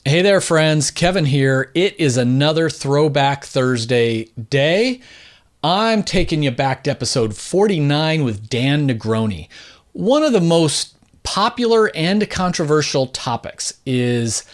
Hey there, friends. Kevin here. It is another Throwback Thursday day. I'm taking you back to episode 49 with Dan Negroni. One of the most popular and controversial topics is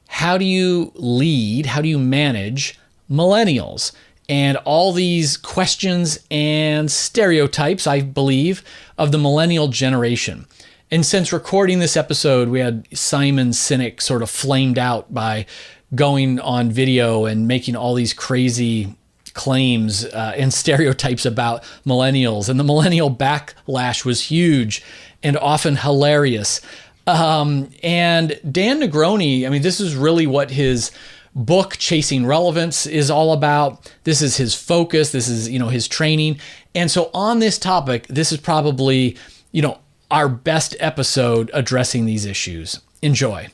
how do you lead, how do you manage millennials? And all these questions and stereotypes, I believe, of the millennial generation. And since recording this episode, we had Simon Sinek sort of flamed out by going on video and making all these crazy claims and stereotypes about millennials. And the millennial backlash was huge and often hilarious. And Dan Negroni, I mean, this is really what his book, Chasing Relevance, is all about. This is his focus. This is, his training. And so on this topic, this is probably, our best episode addressing these issues. Enjoy.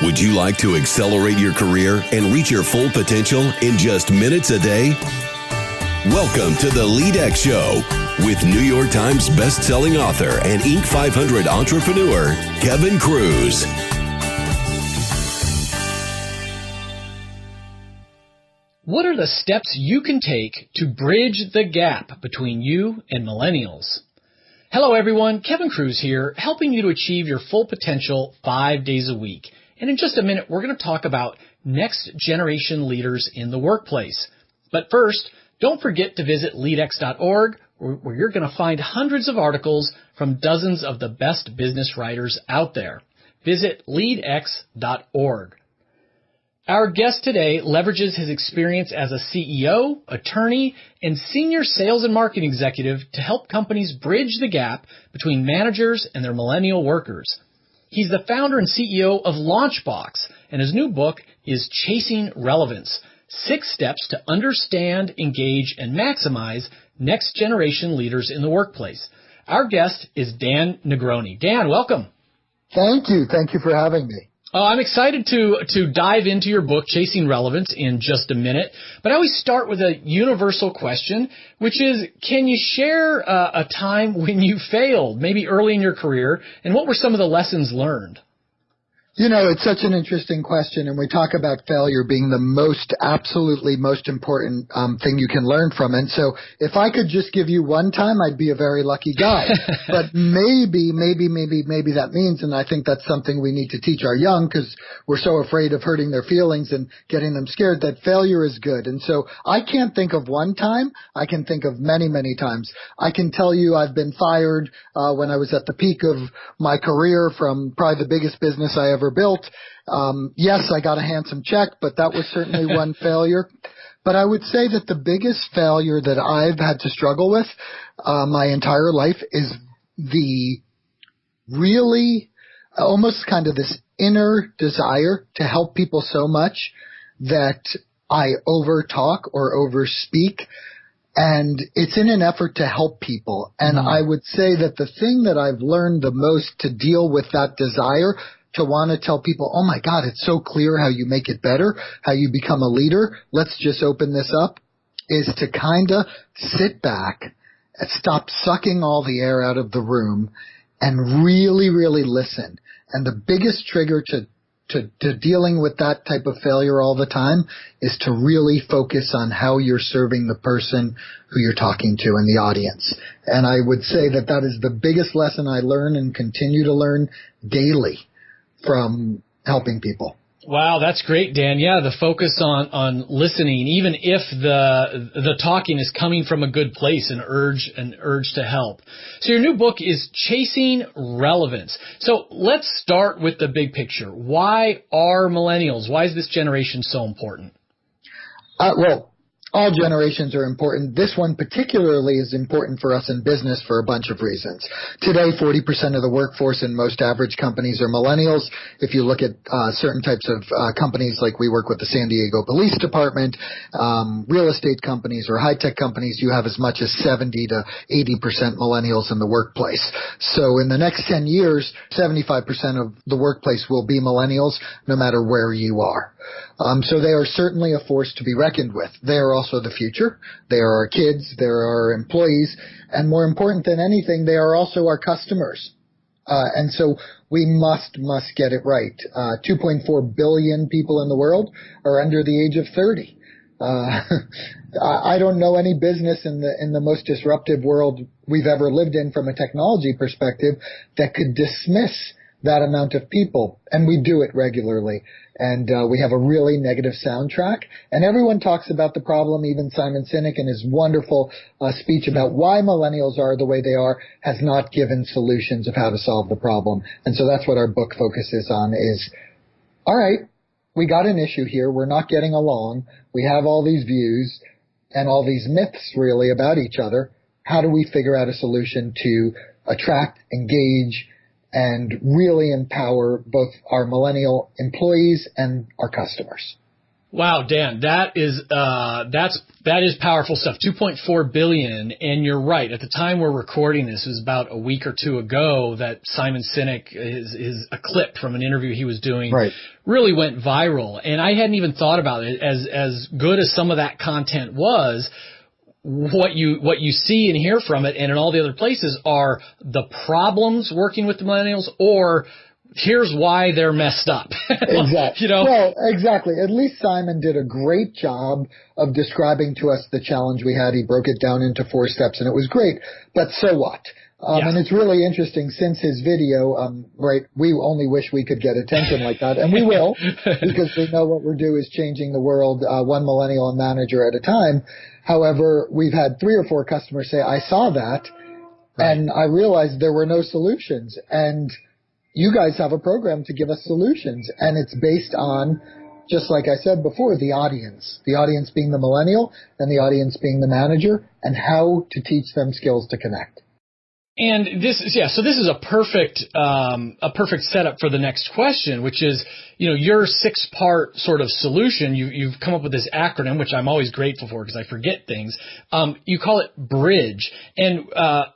Would you like to accelerate your career and reach your full potential in just minutes a day? Welcome to the LEADx Show with New York Times best-selling author and Inc. 500 entrepreneur, Kevin Kruse. What are the steps you can take to bridge the gap between you and millennials? Hello everyone, Kevin Kruse here, helping you to achieve your full potential 5 days a week. And in just a minute, we're going to talk about next generation leaders in the workplace. But first, don't forget to visit LEADx.org, where you're going to find hundreds of articles from dozens of the best business writers out there. Visit LEADx.org. Our guest today leverages his experience as a CEO, attorney, and senior sales and marketing executive to help companies bridge the gap between managers and their millennial workers. He's the founder and CEO of Launchbox, and his new book is Chasing Relevance: 6 Steps to Understand, Engage, and Maximize Next Generation Leaders in the Workplace. Our guest is Dan Negroni. Dan, welcome. Thank you. Thank you for having me. I'm excited to dive into your book, Chasing Relevance, in just a minute. But I always start with a universal question, which is, can you share a time when you failed, maybe early in your career, and what were some of the lessons learned? It's such an interesting question, and we talk about failure being the absolutely most important thing you can learn from. And so if I could just give you one time, I'd be a very lucky guy. But maybe that means, and I think that's something we need to teach our young, because we're so afraid of hurting their feelings and getting them scared, that failure is good. And so I can't think of one time. I can think of many, many times. I can tell you I've been fired when I was at the peak of my career from probably the biggest business I ever built. Yes, I got a handsome check, but that was certainly one failure. But I would say that the biggest failure that I've had to struggle with my entire life is the really almost kind of this inner desire to help people so much that I overtalk or overspeak. And it's in an effort to help people. And I would say that the thing that I've learned the most to deal with that desire to want to tell people, oh my God, it's so clear how you make it better, how you become a leader, let's just open this up, is to kind of sit back and stop sucking all the air out of the room and really, really listen. And the biggest trigger to dealing with that type of failure all the time is to really focus on how you're serving the person who you're talking to in the audience. And I would say that that is the biggest lesson I learn and continue to learn daily from helping people. Wow, that's great, Dan. Yeah, the focus on listening, even if the talking is coming from a good place, an urge to help. So your new book is Chasing Relevance. So let's start with the big picture. Why are millennials? Why is this generation so important? Well, all generations are important. This one particularly is important for us in business for a bunch of reasons. Today, 40% of the workforce in most average companies are millennials. If you look at certain types of companies, like we work with the San Diego Police Department, real estate companies or high-tech companies, you have as much as 70 to 80% millennials in the workplace. So in the next 10 years, 75% of the workplace will be millennials, no matter where you are. So they are certainly a force to be reckoned with. They are also the future. They are our kids. They are our employees. And more important than anything, they are also our customers. And so we must get it right. 2.4 billion people in the world are under the age of 30. I don't know any business in the most disruptive world we've ever lived in from a technology perspective that could dismiss that amount of people, and we do it regularly. And we have a really negative soundtrack, and everyone talks about the problem. Even Simon Sinek in his wonderful speech about why millennials are the way they are has not given solutions of how to solve the problem. And so that's what our book focuses on is, all right, we got an issue here. We're not getting along. We have all these views and all these myths really about each other. How do we figure out a solution to attract, engage, and really empower both our millennial employees and our customers? Wow, Dan, that is powerful stuff. 2.4 billion, and you're right. At the time we're recording this, it was about a week or two ago that Simon Sinek, a clip from an interview he was doing, really went viral. And I hadn't even thought about it. As good as some of that content was, what you see and hear from it, and in all the other places, are the problems working with the millennials, or here's why they're messed up. Exactly. Well, exactly. At least Simon did a great job of describing to us the challenge we had. He broke it down into 4 steps, and it was great. But so what? And it's really interesting since his video, we only wish we could get attention like that, and we will, because we know what we're doing is changing the world one millennial and manager at a time. However, we've had 3 or 4 customers say, I saw that, and I realized there were no solutions. And you guys have a program to give us solutions, and it's based on, just like I said before, the audience being the millennial and the audience being the manager, and how to teach them skills to connect. And this is a perfect setup for the next question, which is, your 6-part sort of solution. You've come up with this acronym, which I'm always grateful for because I forget things. You call it BRIDGE. And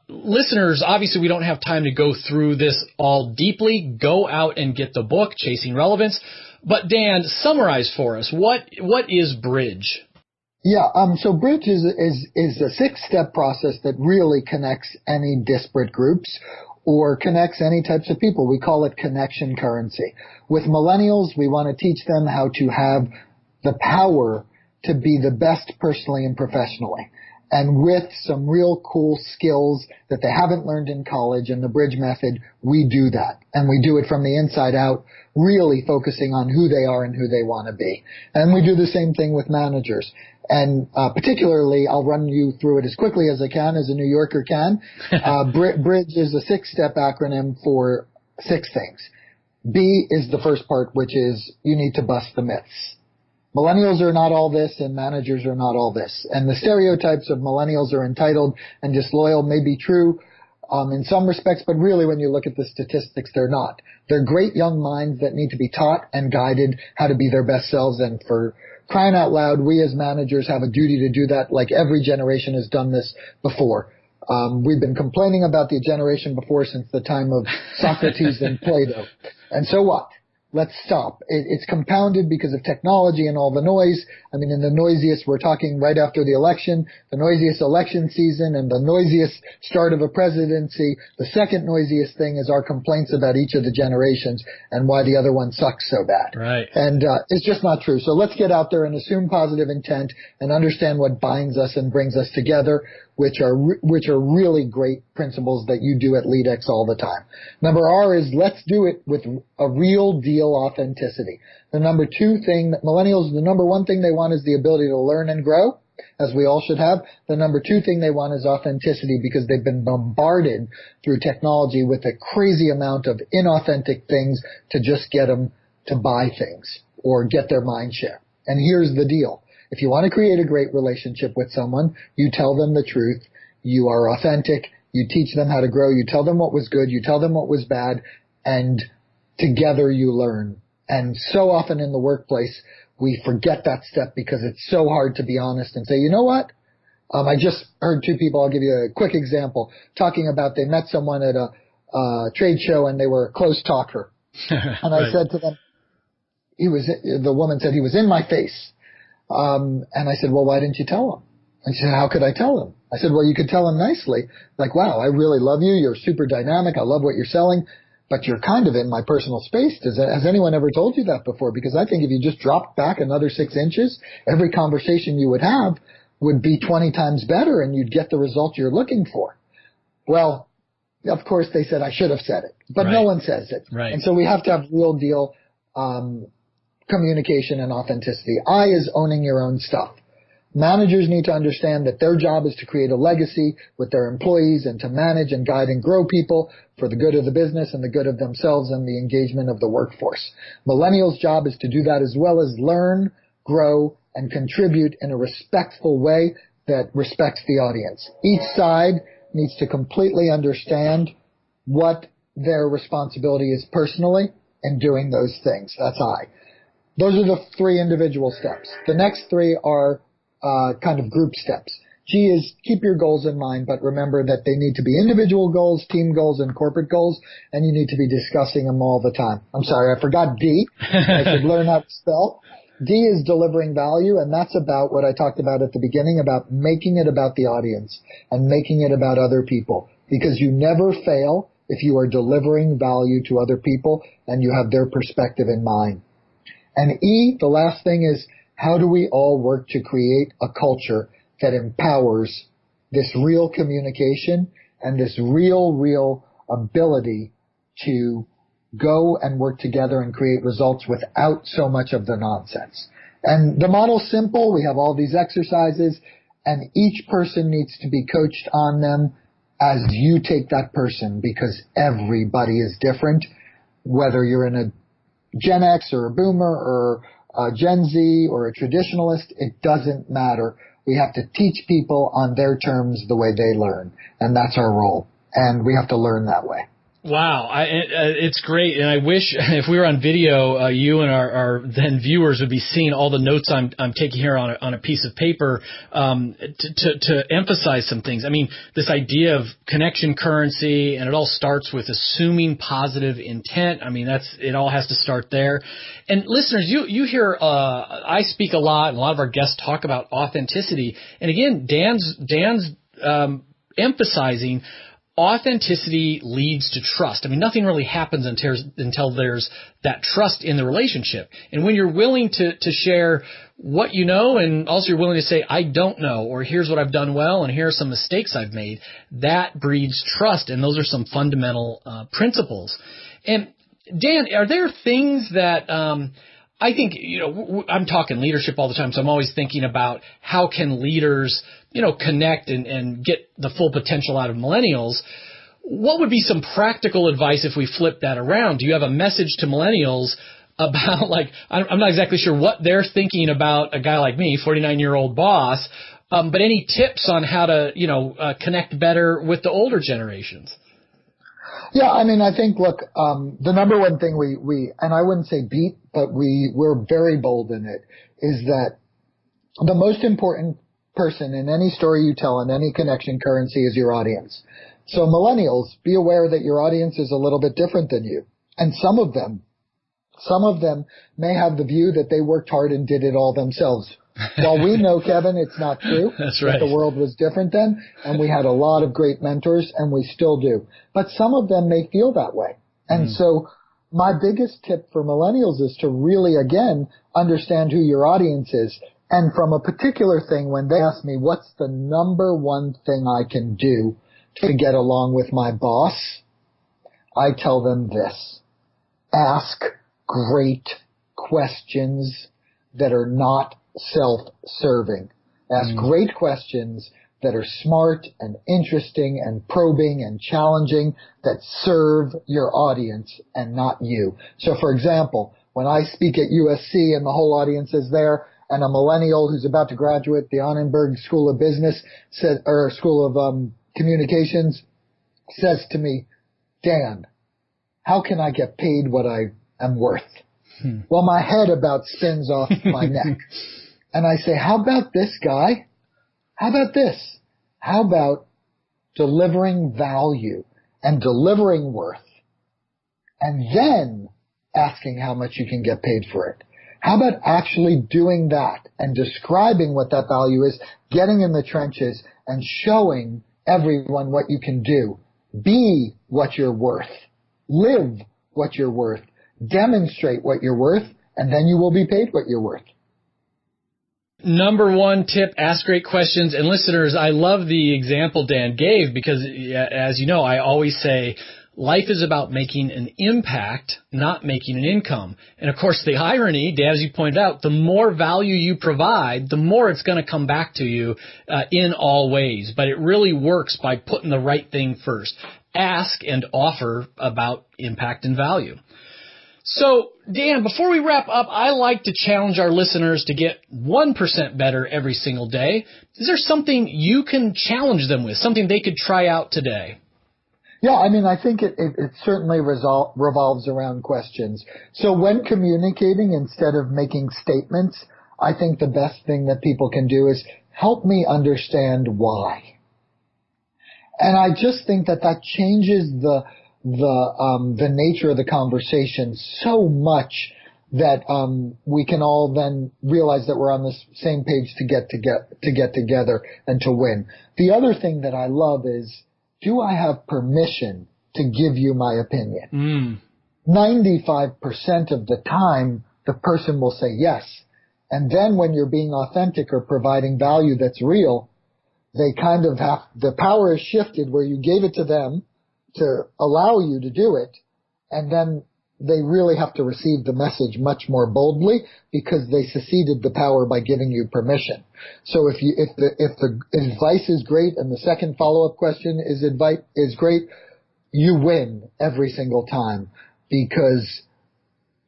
listeners, obviously we don't have time to go through this all deeply. Go out and get the book, Chasing Relevance. But Dan, summarize for us, what is BRIDGE? Yeah, so BRIDGE is a 6-step process that really connects any disparate groups or connects any types of people. We call it connection currency. With millennials, we want to teach them how to have the power to be the best personally and professionally. And with some real cool skills that they haven't learned in college and the BRIDGE method, we do that. And we do it from the inside out, really focusing on who they are and who they want to be. And we do the same thing with managers. And particularly, I'll run you through it as quickly as I can, as a New Yorker can. BRIDGE is a 6-step acronym for 6 things. B is the first part, which is you need to bust the myths. Millennials are not all this, and managers are not all this. And the stereotypes of millennials are entitled and disloyal may be true in some respects, but really when you look at the statistics, they're not. They're great young minds that need to be taught and guided how to be their best selves. And for crying out loud, we as managers have a duty to do that, like every generation has done this before. We've been complaining about the generation before since the time of Socrates and Plato. And so what? Let's stop. It's compounded because of technology and all the noise. I mean, in the noisiest, we're talking right after the election, the noisiest election season and the noisiest start of a presidency. The second noisiest thing is our complaints about each of the generations and why the other one sucks so bad. Right. And it's just not true. So let's get out there and assume positive intent and understand what binds us and brings us together, which are really great principles that you do at LEADx all the time. Number R is let's do it with a real deal authenticity. The number 2 thing that millennials, the number 1 thing they want is the ability to learn and grow, as we all should have. The number 2 thing they want is authenticity because they've been bombarded through technology with a crazy amount of inauthentic things to just get them to buy things or get their mind share. And here's the deal. If you want to create a great relationship with someone, you tell them the truth, you are authentic, you teach them how to grow, you tell them what was good, you tell them what was bad, and together you learn. And so often in the workplace, we forget that step because it's so hard to be honest and say, you know what? I just heard 2 people, I'll give you a quick example, talking about they met someone at a trade show and they were a close talker. And I said to them, the woman said he was in my face. And I said, well, why didn't you tell him? And she said, how could I tell them? I said, well, you could tell them nicely. Like, wow, I really love you. You're super dynamic. I love what you're selling, but you're kind of in my personal space. Has anyone ever told you that before? Because I think if you just dropped back another 6 inches, every conversation you would have would be 20 times better and you'd get the result you're looking for. Well, of course they said I should have said it, but no one says it. Right. And so we have to have real deal communication and authenticity. I is owning your own stuff. Managers need to understand that their job is to create a legacy with their employees and to manage and guide and grow people for the good of the business and the good of themselves and the engagement of the workforce. Millennials' job is to do that as well as learn, grow, and contribute in a respectful way that respects the audience. Each side needs to completely understand what their responsibility is personally in doing those things. That's I. Those are the 3 individual steps. The next 3 are kind of group steps. G is keep your goals in mind, but remember that they need to be individual goals, team goals, and corporate goals, and you need to be discussing them all the time. I'm sorry, I forgot D. I should learn how to spell. D is delivering value, and that's about what I talked about at the beginning, about making it about the audience and making it about other people, because you never fail if you are delivering value to other people and you have their perspective in mind. And E, the last thing, is how do we all work to create a culture that empowers this real communication and this real ability to go and work together and create results without so much of the nonsense. And the model's simple. We have all these exercises, and each person needs to be coached on them as you take that person, because everybody is different, whether you're in a Gen X or a Boomer or a Gen Z or a traditionalist, it doesn't matter. We have to teach people on their terms the way they learn, and that's our role. And we have to learn that way. Wow, it's great, and I wish if we were on video, you and our then viewers would be seeing all the notes I'm taking here on a piece of paper to emphasize some things. I mean, this idea of connection currency, and it all starts with assuming positive intent. I mean, it all has to start there. And listeners, you hear I speak a lot, and a lot of our guests talk about authenticity. And again, Dan's emphasizing authenticity leads to trust. I mean, nothing really happens until there's that trust in the relationship. And when you're willing to share what you know, and also you're willing to say, I don't know, or here's what I've done well, and here are some mistakes I've made, that breeds trust. And those are some fundamental principles. And Dan, are there things that I think, I'm talking leadership all the time, so I'm always thinking about how can leaders connect and get the full potential out of millennials. What would be some practical advice if we flip that around? Do you have a message to millennials about, I'm not exactly sure what they're thinking about a guy like me, 49-year-old boss, but any tips on how to, connect better with the older generations? Yeah, I mean, I think, look, the number one thing we and I wouldn't say beat, but we're very bold in it, is that the most important person in any story you tell in any connection currency is your audience. So millennials, be aware that your audience is a little bit different than you. And some of them may have the view that they worked hard and did it all themselves. While we know, Kevin, it's not true. That's right. That the world was different then, and we had a lot of great mentors, and we still do. But some of them may feel that way. And so my biggest tip for millennials is to really, again, understand who your audience is. And from a particular thing, when they ask me, what's the number one thing I can do to get along with my boss, I tell them this: ask great questions that are not self-serving. Ask great questions that are smart and interesting and probing and challenging, that serve your audience and not you. So, for example, when I speak at USC and the whole audience is there, and a millennial who's about to graduate the Annenberg School of Business School of Communications says to me, Dan, how can I get paid what I am worth? Well, my head about spins off my neck. And I say, how about this, guy? How about this? How about delivering value and delivering worth, and then asking how much you can get paid for it? How about actually doing that and describing what that value is, getting in the trenches and showing everyone what you can do? Be what you're worth. Live what you're worth. Demonstrate what you're worth, and then you will be paid what you're worth. Number one tip, ask great questions. And listeners, I love the example Dan gave because, as you know, I always say life is about making an impact, not making an income. And, of course, the irony, Dan, as you pointed out, the more value you provide, the more it's going to come back to you in all ways. But it really works by putting the right thing first. Ask and offer about impact and value. So, Dan, before we wrap up, I like to challenge our listeners to get 1% better every single day. Is there something you can challenge them with, something they could try out today? Yeah, I mean, I think it certainly revolves around questions. So when communicating, instead of making statements, I think the best thing that people can do is help me understand why. And I just think that changes the nature of the conversation so much that we can all then realize that we're on the same page to get together and to win. The other thing that I love is, do I have permission to give you my opinion? 95% of the time, the person will say yes. And then when you're being authentic or providing value that's real, they kind of have, the power is shifted where you gave it to them to allow you to do it, and then they really have to receive the message much more boldly because they seceded the power by giving you permission. So if the advice is great and the second follow-up question is great, you win every single time because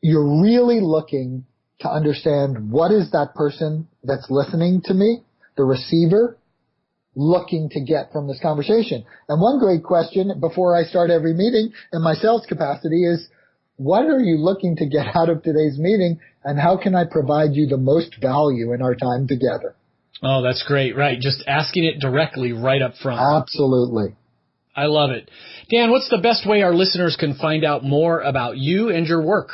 you're really looking to understand what is that person that's listening to me, the receiver, looking to get from this conversation. And one great question before I start every meeting in my sales capacity is, what are you looking to get out of today's meeting, and how can I provide you the most value in our time together? Oh, that's great. Right. Just asking it directly right up front. Absolutely. I love it. Dan, what's the best way our listeners can find out more about you and your work?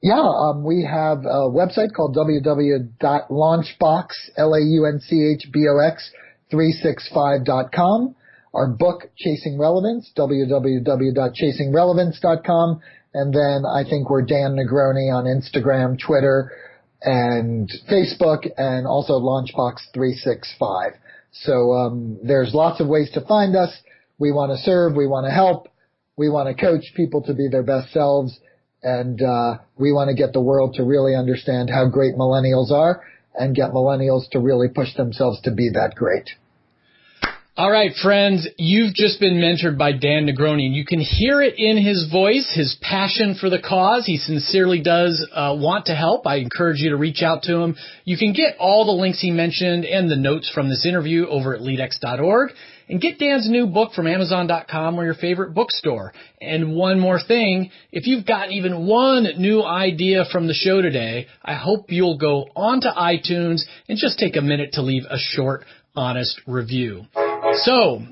Yeah, we have a website called www.launchbox, LAUNCHBOX 365.com. Our book, Chasing Relevance, www.chasingrelevance.com. And then I think we're Dan Negroni on Instagram, Twitter, and Facebook, and also Launchbox 365. So there's lots of ways to find us. We want to serve. We want to help. We want to coach people to be their best selves. And we want to get the world to really understand how great millennials are and get millennials to really push themselves to be that great. All right, friends, you've just been mentored by Dan Negroni, and you can hear it in his voice, his passion for the cause. He sincerely does want to help. I encourage you to reach out to him. You can get all the links he mentioned and the notes from this interview over at LEADx.org. And get Dan's new book from Amazon.com or your favorite bookstore. And one more thing, if you've got even one new idea from the show today, I hope you'll go onto iTunes and just take a minute to leave a short, honest review. So,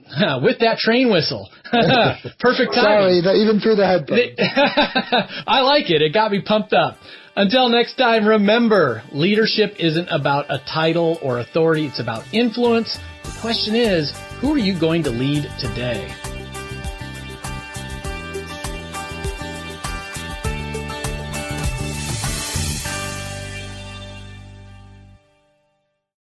with that train whistle, perfect timing. Sorry, even through the headphones. I like it. It got me pumped up. Until next time, remember, leadership isn't about a title or authority. It's about influence. The question is, who are you going to lead today?